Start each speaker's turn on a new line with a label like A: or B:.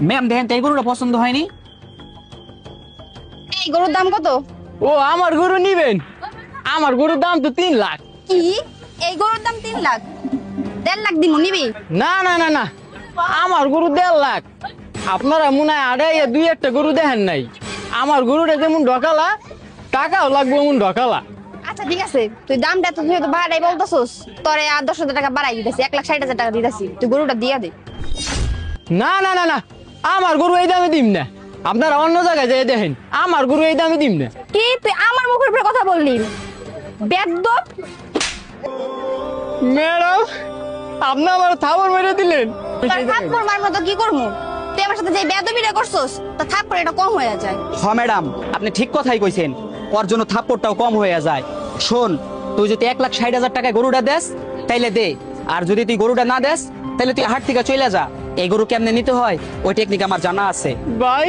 A: Ma'am দেখেন তো এই গরুটা পছন্দ হয়নি।
B: এই গরুর দাম কত?
C: ও আমার গরু নিবেন? আমার গরুর দাম তো 3 লাখ।
B: কি? এই গরুর দাম 3 লাখ? 1.5 লাখ দিমু, নিবি?
C: না না না না, আমার গরু 1.5 লাখ। আপনারা মনে হয় আড়াইয়া 2-1টা গরু দেখেন নাই। আমার গরুটা যেমন ঢকালা, টাকাও লাগবে এমন ঢকালা।
B: আচ্ছা ঠিক আছে, তুই দামটা তো তুই তো বাড়াই বলতেছস, তোরে আর 10,000 টাকা বাড়াই দিতেছি, 1,60,000 টাকা দিতেছি, তুই গরুটা দিয়া দে।
C: না না না না, আমার গরু এই দামে দিম না। আপনারা অন্য জায়গায় যেয়ে দেখেন, আমার গরু এই দামে দিম না।
B: কি তুই আমার মুখের উপরে কথা বললি? বেয়াদব!
C: ম্যাডাম, আপনি আমার থাপড় মেরে দিলেন।
B: তোর থাপ্পড় মারবো তো কি করবো? তুই আমার সাথে যে বেয়াদবিটা করছস, তো থাপ্পড় এটা কম হয়ে যায়।
A: হ ম্যাডাম, আপনি ঠিক কথাই কইছেন, ওর জন্য থাপ্পড়টাও কম হয়ে যায়। শোন, তুই যদি 1,60,000 টাকায় গরুটা দেস তাইলে দে, আর যদি তুই গরুটা না দেস তাহলে তুই হাট থেকে চলে যা। এই গরু কেমনে নিতে হয় ওই টেকনিক আমার জানা আছে।
C: ভাই